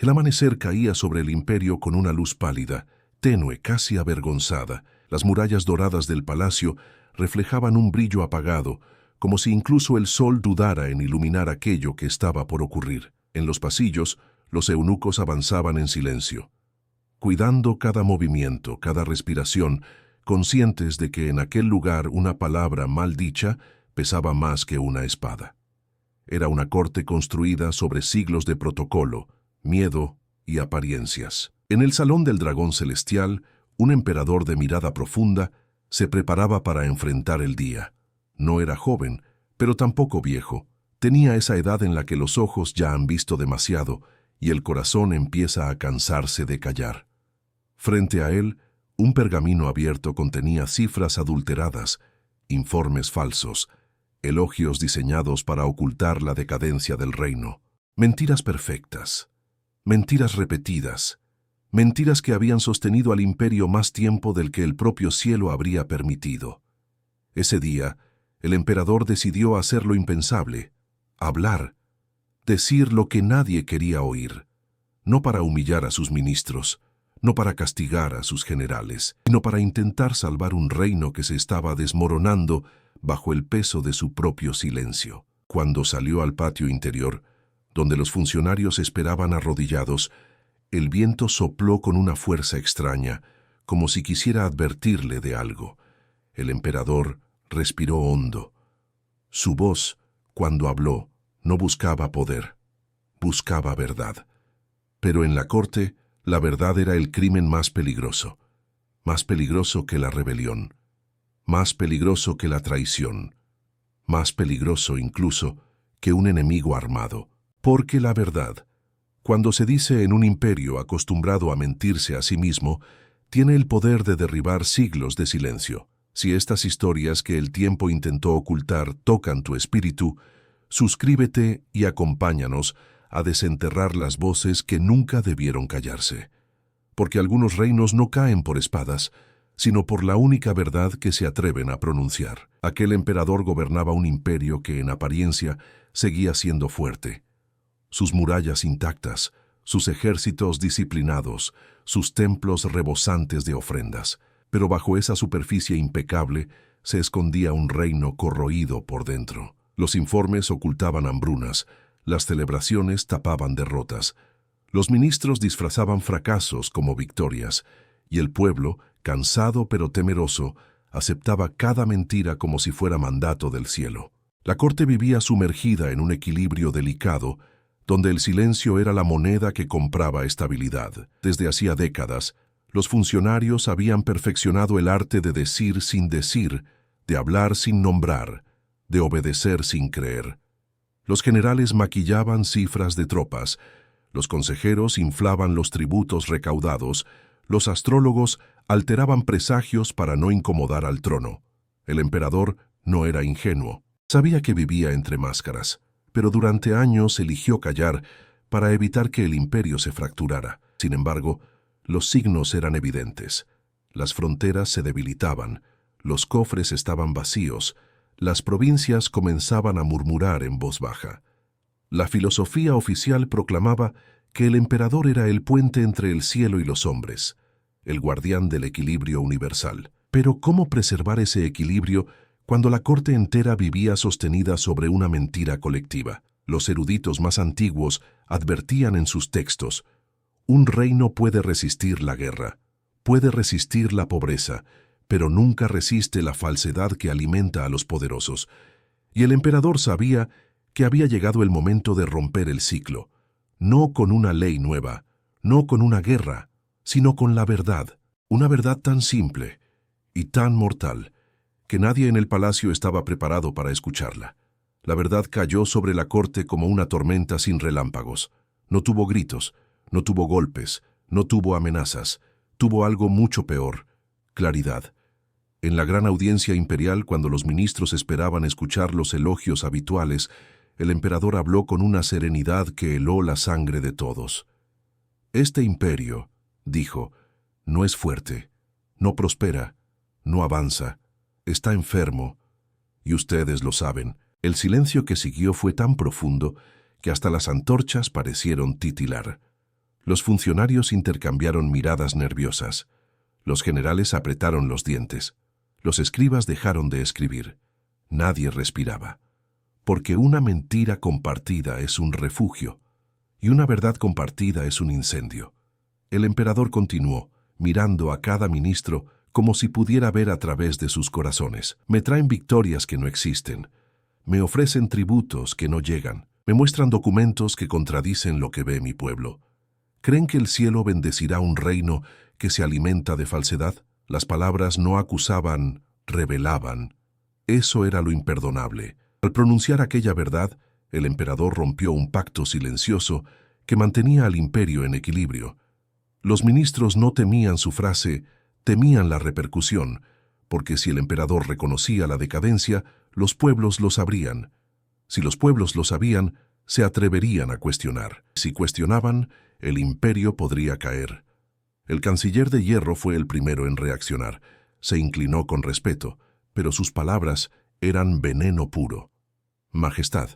El amanecer caía sobre el imperio con una luz pálida, tenue, casi avergonzada. Las murallas doradas del palacio reflejaban un brillo apagado, como si incluso el sol dudara en iluminar aquello que estaba por ocurrir. En los pasillos, los eunucos avanzaban en silencio, cuidando cada movimiento, cada respiración, conscientes de que en aquel lugar una palabra mal dicha pesaba más que una espada. Era una corte construida sobre siglos de protocolo, miedo y apariencias. En el salón del dragón celestial, un emperador de mirada profunda se preparaba para enfrentar el día. No era joven, pero tampoco viejo. Tenía esa edad en la que los ojos ya han visto demasiado y el corazón empieza a cansarse de callar. Frente a él, un pergamino abierto contenía cifras adulteradas, informes falsos, elogios diseñados para ocultar la decadencia del reino. Mentiras perfectas, mentiras repetidas, mentiras que habían sostenido al imperio más tiempo del que el propio cielo habría permitido. Ese día, el emperador decidió hacer lo impensable, hablar, decir lo que nadie quería oír, no para humillar a sus ministros, no para castigar a sus generales, sino para intentar salvar un reino que se estaba desmoronando bajo el peso de su propio silencio. Cuando salió al patio interior, donde los funcionarios esperaban arrodillados, el viento sopló con una fuerza extraña, como si quisiera advertirle de algo. El emperador respiró hondo. Su voz, cuando habló, no buscaba poder, buscaba verdad. Pero en la corte, la verdad era el crimen más peligroso que la rebelión, más peligroso que la traición, más peligroso incluso que un enemigo armado. Porque la verdad, cuando se dice en un imperio acostumbrado a mentirse a sí mismo, tiene el poder de derribar siglos de silencio. Si estas historias que el tiempo intentó ocultar tocan tu espíritu, suscríbete y acompáñanos a desenterrar las voces que nunca debieron callarse. Porque algunos reinos no caen por espadas, sino por la única verdad que se atreven a pronunciar. Aquel emperador gobernaba un imperio que en apariencia seguía siendo fuerte. Sus murallas intactas, sus ejércitos disciplinados, sus templos rebosantes de ofrendas. Pero bajo esa superficie impecable se escondía un reino corroído por dentro. Los informes ocultaban hambrunas, las celebraciones tapaban derrotas, los ministros disfrazaban fracasos como victorias, y el pueblo, cansado pero temeroso, aceptaba cada mentira como si fuera mandato del cielo. La corte vivía sumergida en un equilibrio delicado, donde el silencio era la moneda que compraba estabilidad. Desde hacía décadas, los funcionarios habían perfeccionado el arte de decir sin decir, de hablar sin nombrar, de obedecer sin creer. Los generales maquillaban cifras de tropas, los consejeros inflaban los tributos recaudados, los astrólogos alteraban presagios para no incomodar al trono. El emperador no era ingenuo. Sabía que vivía entre máscaras, pero durante años eligió callar para evitar que el imperio se fracturara. Sin embargo, los signos eran evidentes. Las fronteras se debilitaban, los cofres estaban vacíos, las provincias comenzaban a murmurar en voz baja. La filosofía oficial proclamaba que el emperador era el puente entre el cielo y los hombres, el guardián del equilibrio universal. Pero ¿cómo preservar ese equilibrio cuando la corte entera vivía sostenida sobre una mentira colectiva? Los eruditos más antiguos advertían en sus textos: un reino puede resistir la guerra, puede resistir la pobreza, pero nunca resiste la falsedad que alimenta a los poderosos. Y el emperador sabía que había llegado el momento de romper el ciclo, no con una ley nueva, no con una guerra, sino con la verdad, una verdad tan simple y tan mortal que nadie en el palacio estaba preparado para escucharla. La verdad cayó sobre la corte como una tormenta sin relámpagos. No tuvo gritos, no tuvo golpes, no tuvo amenazas, tuvo algo mucho peor: claridad. En la gran audiencia imperial, cuando los ministros esperaban escuchar los elogios habituales, el emperador habló con una serenidad que heló la sangre de todos. Este imperio, dijo, no es fuerte, no prospera, no avanza, está enfermo, y ustedes lo saben. El silencio que siguió fue tan profundo que hasta las antorchas parecieron titilar. Los funcionarios intercambiaron miradas nerviosas. Los generales apretaron los dientes. Los escribas dejaron de escribir. Nadie respiraba. Porque una mentira compartida es un refugio, y una verdad compartida es un incendio. El emperador continuó, mirando a cada ministro como si pudiera ver a través de sus corazones. Me traen victorias que no existen. Me ofrecen tributos que no llegan. Me muestran documentos que contradicen lo que ve mi pueblo. ¿Creen que el cielo bendecirá un reino que se alimenta de falsedad? Las palabras no acusaban, revelaban. Eso era lo imperdonable. Al pronunciar aquella verdad, el emperador rompió un pacto silencioso que mantenía al imperio en equilibrio. Los ministros no temían su frase, temían la repercusión, porque si el emperador reconocía la decadencia, los pueblos lo sabrían. Si los pueblos lo sabían, se atreverían a cuestionar. Si cuestionaban, el imperio podría caer. El canciller de hierro fue el primero en reaccionar. Se inclinó con respeto, pero sus palabras eran veneno puro. Majestad,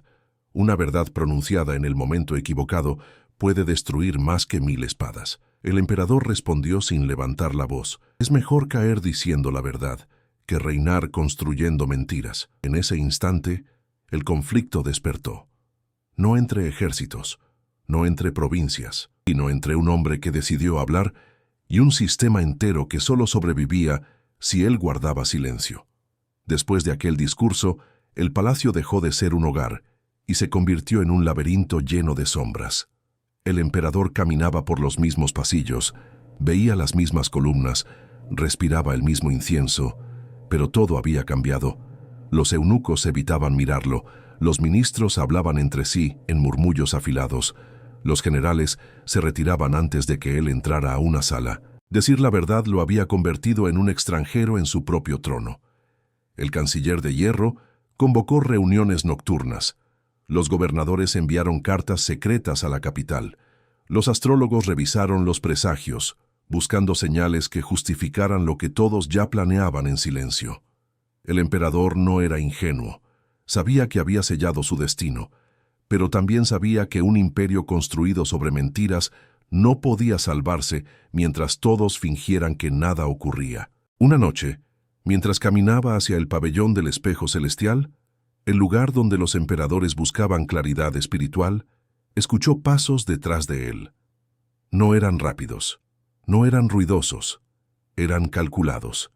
una verdad pronunciada en el momento equivocado puede destruir más que 1000 espadas. El emperador respondió sin levantar la voz. Es mejor caer diciendo la verdad que reinar construyendo mentiras. En ese instante, el conflicto despertó. No entre ejércitos, no entre provincias, sino entre un hombre que decidió hablar y un sistema entero que solo sobrevivía si él guardaba silencio. Después de aquel discurso, el palacio dejó de ser un hogar y se convirtió en un laberinto lleno de sombras. El emperador caminaba por los mismos pasillos, veía las mismas columnas, respiraba el mismo incienso, pero todo había cambiado. Los eunucos evitaban mirarlo, los ministros hablaban entre sí en murmullos afilados, los generales se retiraban antes de que él entrara a una sala. Decir la verdad lo había convertido en un extranjero en su propio trono. El canciller de hierro convocó reuniones nocturnas. Los gobernadores enviaron cartas secretas a la capital. Los astrólogos revisaron los presagios, buscando señales que justificaran lo que todos ya planeaban en silencio. El emperador no era ingenuo. Sabía que había sellado su destino, pero también sabía que un imperio construido sobre mentiras no podía salvarse mientras todos fingieran que nada ocurría. Una noche, mientras caminaba hacia el pabellón del espejo celestial, el lugar donde los emperadores buscaban claridad espiritual, escuchó pasos detrás de él. No eran rápidos, no eran ruidosos, eran calculados.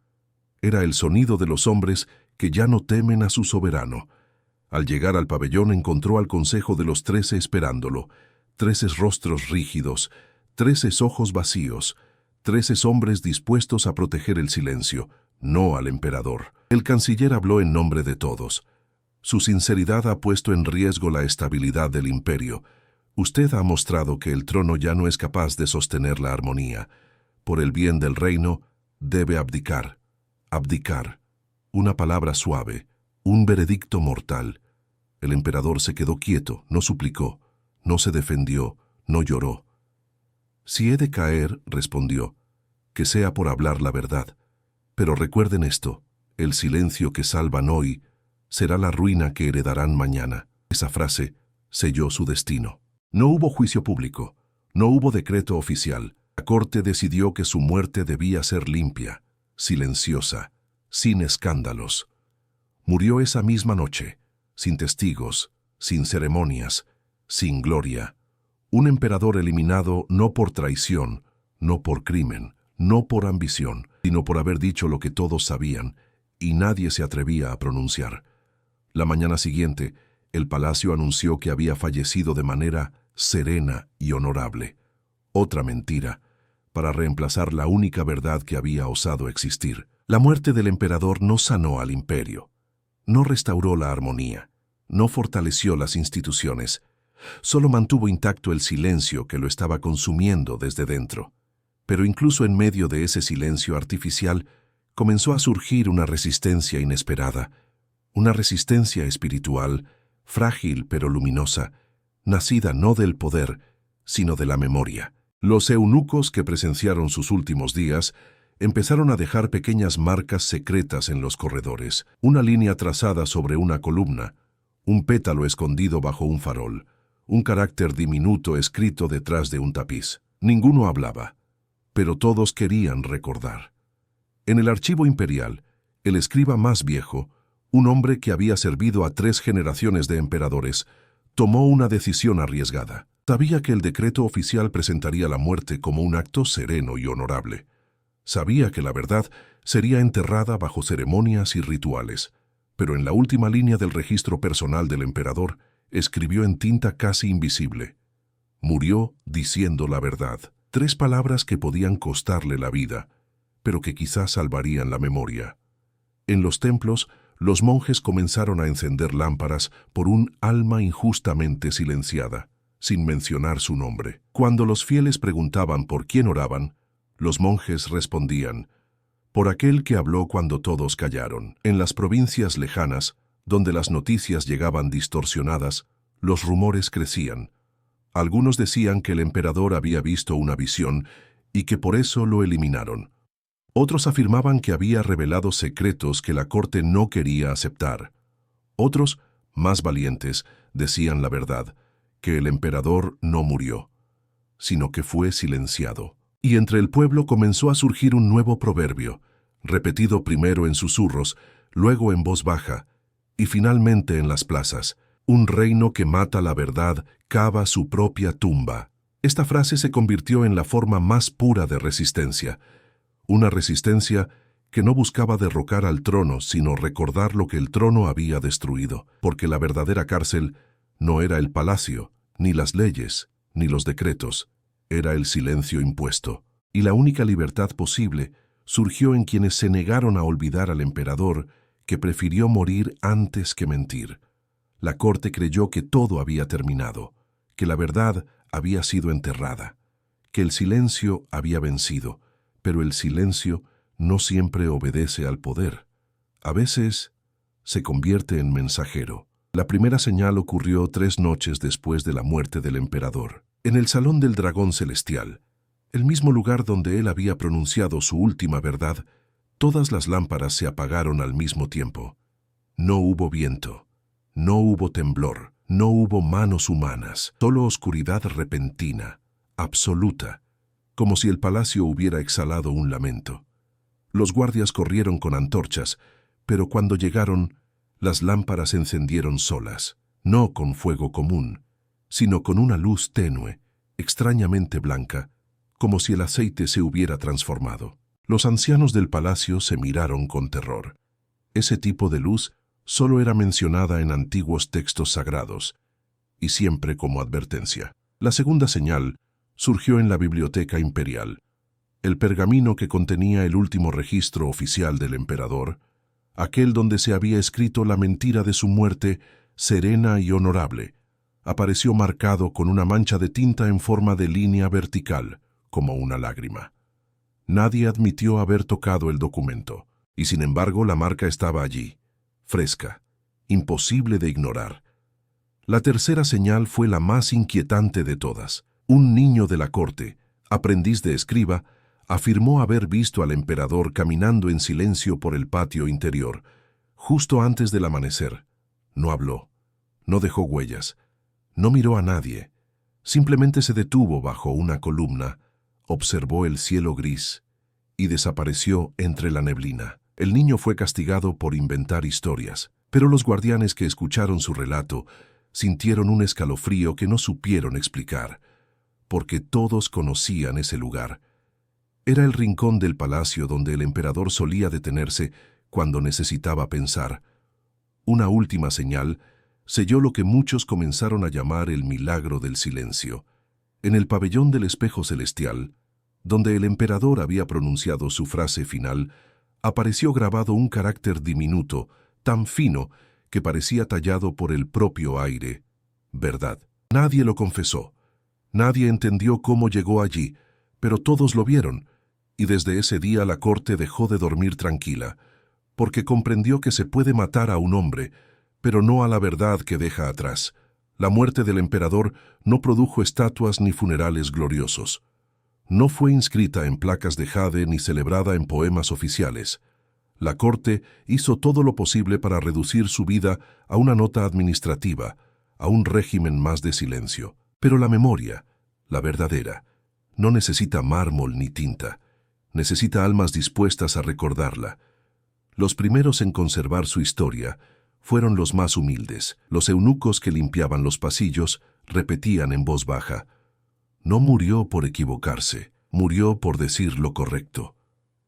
Era el sonido de los hombres que ya no temen a su soberano. Al llegar al pabellón encontró al consejo de los 13 esperándolo, 13 rostros rígidos, 13 ojos vacíos, 13 hombres dispuestos a proteger el silencio, no al emperador. El canciller habló en nombre de todos. Su sinceridad ha puesto en riesgo la estabilidad del imperio. Usted ha mostrado que el trono ya no es capaz de sostener la armonía. Por el bien del reino, debe abdicar. Abdicar. Una palabra suave, un veredicto mortal. El emperador se quedó quieto, no suplicó, no se defendió, no lloró. Si he de caer, respondió, que sea por hablar la verdad. Pero recuerden esto, el silencio que salvan hoy será la ruina que heredarán mañana. Esa frase selló su destino. No hubo juicio público, no hubo decreto oficial. La corte decidió que su muerte debía ser limpia, silenciosa, sin escándalos. Murió esa misma noche, sin testigos, sin ceremonias, sin gloria. Un emperador eliminado no por traición, no por crimen, no por ambición, sino por haber dicho lo que todos sabían y nadie se atrevía a pronunciar. La mañana siguiente, el palacio anunció que había fallecido de manera serena y honorable. Otra mentira, para reemplazar la única verdad que había osado existir. La muerte del emperador no sanó al imperio, no restauró la armonía, no fortaleció las instituciones, solo mantuvo intacto el silencio que lo estaba consumiendo desde dentro. Pero incluso en medio de ese silencio artificial, comenzó a surgir una resistencia inesperada, una resistencia espiritual, frágil pero luminosa, nacida no del poder, sino de la memoria. Los eunucos que presenciaron sus últimos días empezaron a dejar pequeñas marcas secretas en los corredores, una línea trazada sobre una columna, un pétalo escondido bajo un farol, un carácter diminuto escrito detrás de un tapiz. Ninguno hablaba, pero todos querían recordar. En el archivo imperial, el escriba más viejo, un hombre que había servido a 3 generaciones de emperadores, tomó una decisión arriesgada. Sabía que el decreto oficial presentaría la muerte como un acto sereno y honorable. Sabía que la verdad sería enterrada bajo ceremonias y rituales, pero en la última línea del registro personal del emperador escribió en tinta casi invisible: murió diciendo la verdad. 3 palabras que podían costarle la vida, pero que quizás salvarían la memoria. En los templos, los monjes comenzaron a encender lámparas por un alma injustamente silenciada, sin mencionar su nombre. Cuando los fieles preguntaban por quién oraban, los monjes respondían: por aquel que habló cuando todos callaron. En las provincias lejanas, donde las noticias llegaban distorsionadas, los rumores crecían. Algunos decían que el emperador había visto una visión y que por eso lo eliminaron. Otros afirmaban que había revelado secretos que la corte no quería aceptar. Otros, más valientes, decían la verdad, que el emperador no murió, sino que fue silenciado. Y entre el pueblo comenzó a surgir un nuevo proverbio, repetido primero en susurros, luego en voz baja, y finalmente en las plazas: un reino que mata la verdad cava su propia tumba. Esta frase se convirtió en la forma más pura de resistencia, una resistencia que no buscaba derrocar al trono, sino recordar lo que el trono había destruido, porque la verdadera cárcel no era el palacio, ni las leyes, ni los decretos, era el silencio impuesto. Y la única libertad posible surgió en quienes se negaron a olvidar al emperador, que prefirió morir antes que mentir. La corte creyó que todo había terminado, que la verdad había sido enterrada, que el silencio había vencido, pero el silencio no siempre obedece al poder. A veces se convierte en mensajero. La primera señal ocurrió 3 noches después de la muerte del emperador. En el Salón del Dragón Celestial, el mismo lugar donde él había pronunciado su última verdad, todas las lámparas se apagaron al mismo tiempo. No hubo viento, no hubo temblor, no hubo manos humanas, solo oscuridad repentina, absoluta, como si el palacio hubiera exhalado un lamento. Los guardias corrieron con antorchas, pero cuando llegaron, las lámparas se encendieron solas, no con fuego común, sino con una luz tenue, extrañamente blanca, como si el aceite se hubiera transformado. Los ancianos del palacio se miraron con terror. Ese tipo de luz solo era mencionada en antiguos textos sagrados, y siempre como advertencia. La segunda señal surgió en la biblioteca imperial, el pergamino que contenía el último registro oficial del emperador, aquel donde se había escrito la mentira de su muerte serena y honorable, apareció marcado con una mancha de tinta en forma de línea vertical, como una lágrima. Nadie admitió haber tocado el documento, y sin embargo la marca estaba allí, fresca, imposible de ignorar. La tercera señal fue la más inquietante de todas. Un niño de la corte, aprendiz de escriba, afirmó haber visto al emperador caminando en silencio por el patio interior, justo antes del amanecer. No habló, no dejó huellas, no miró a nadie, simplemente se detuvo bajo una columna, observó el cielo gris y desapareció entre la neblina. El niño fue castigado por inventar historias, pero los guardianes que escucharon su relato sintieron un escalofrío que no supieron explicar, porque todos conocían ese lugar. Era el rincón del palacio donde el emperador solía detenerse cuando necesitaba pensar. Una última señal selló lo que muchos comenzaron a llamar el milagro del silencio. En el pabellón del espejo celestial, donde el emperador había pronunciado su frase final, apareció grabado un carácter diminuto, tan fino que parecía tallado por el propio aire: verdad. Nadie lo confesó. Nadie entendió cómo llegó allí, pero todos lo vieron, y desde ese día la corte dejó de dormir tranquila, porque comprendió que se puede matar a un hombre, pero no a la verdad que deja atrás. La muerte del emperador no produjo estatuas ni funerales gloriosos. No fue inscrita en placas de jade ni celebrada en poemas oficiales. La corte hizo todo lo posible para reducir su vida a una nota administrativa, a un régimen más de silencio. Pero la memoria, la verdadera, no necesita mármol ni tinta, necesita almas dispuestas a recordarla. Los primeros en conservar su historia fueron los más humildes. Los eunucos que limpiaban los pasillos repetían en voz baja: no murió por equivocarse, murió por decir lo correcto.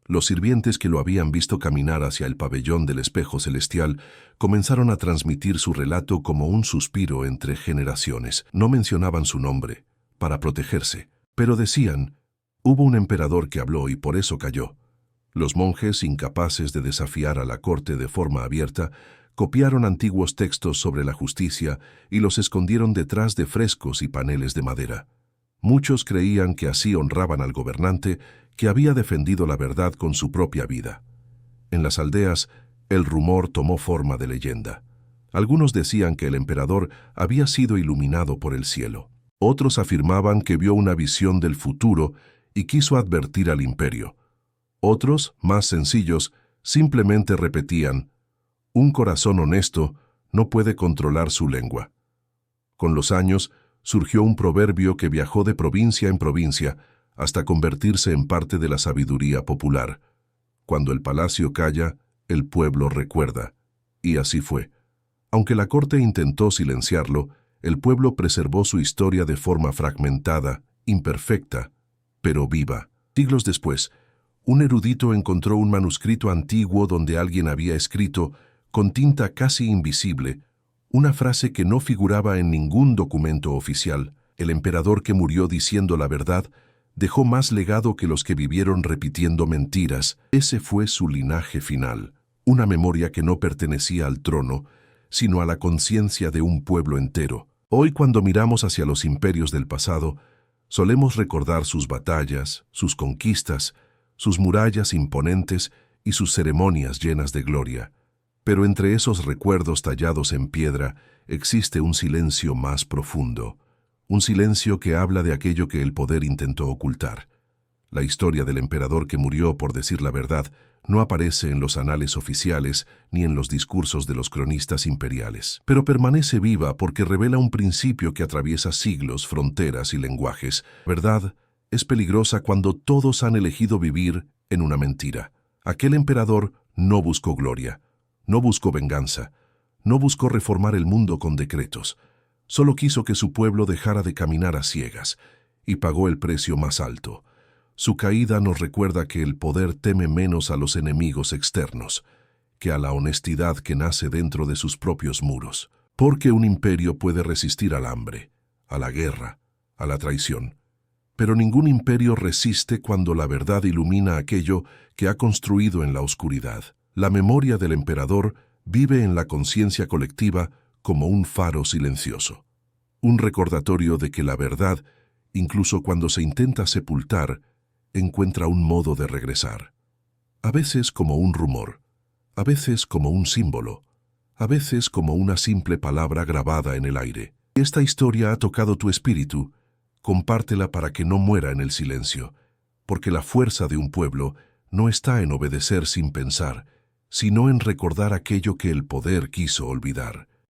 Los sirvientes que lo habían visto caminar hacia el pabellón del espejo celestial comenzaron a transmitir su relato como un suspiro entre generaciones. No mencionaban su nombre, para protegerse, pero decían: hubo un emperador que habló y por eso cayó. Los monjes, incapaces de desafiar a la corte de forma abierta, copiaron antiguos textos sobre la justicia y los escondieron detrás de frescos y paneles de madera. Muchos creían que así honraban al gobernante que había defendido la verdad con su propia vida. En las aldeas, el rumor tomó forma de leyenda. Algunos decían que el emperador había sido iluminado por el cielo. Otros afirmaban que vio una visión del futuro y quiso advertir al imperio. Otros, más sencillos, simplemente repetían: un corazón honesto no puede controlar su lengua. Con los años, surgió un proverbio que viajó de provincia en provincia hasta convertirse en parte de la sabiduría popular: cuando el palacio calla, el pueblo recuerda. Y así fue. Aunque la corte intentó silenciarlo, el pueblo preservó su historia de forma fragmentada, imperfecta, pero viva. Siglos después, un erudito encontró un manuscrito antiguo donde alguien había escrito, con tinta casi invisible, una frase que no figuraba en ningún documento oficial: el emperador que murió diciendo la verdad dejó más legado que los que vivieron repitiendo mentiras. Ese fue su linaje final, una memoria que no pertenecía al trono, sino a la conciencia de un pueblo entero. Hoy, cuando miramos hacia los imperios del pasado, solemos recordar sus batallas, sus conquistas, sus murallas imponentes y sus ceremonias llenas de gloria. Pero entre esos recuerdos tallados en piedra existe un silencio más profundo, un silencio que habla de aquello que el poder intentó ocultar. La historia del emperador que murió por decir la verdad no aparece en los anales oficiales ni en los discursos de los cronistas imperiales, pero permanece viva porque revela un principio que atraviesa siglos, fronteras y lenguajes. Verdad es peligrosa cuando todos han elegido vivir en una mentira. Aquel emperador no buscó gloria, no buscó venganza, no buscó reformar el mundo con decretos. Solo quiso que su pueblo dejara de caminar a ciegas, y pagó el precio más alto. Su caída nos recuerda que el poder teme menos a los enemigos externos que a la honestidad que nace dentro de sus propios muros. Porque un imperio puede resistir al hambre, a la guerra, a la traición. Pero ningún imperio resiste cuando la verdad ilumina aquello que ha construido en la oscuridad. La memoria del emperador vive en la conciencia colectiva como un faro silencioso. Un recordatorio de que la verdad, incluso cuando se intenta sepultar, encuentra un modo de regresar. A veces como un rumor, a veces como un símbolo, a veces como una simple palabra grabada en el aire. Si esta historia ha tocado tu espíritu, compártela para que no muera en el silencio, porque la fuerza de un pueblo no está en obedecer sin pensar, sino en recordar aquello que el poder quiso olvidar.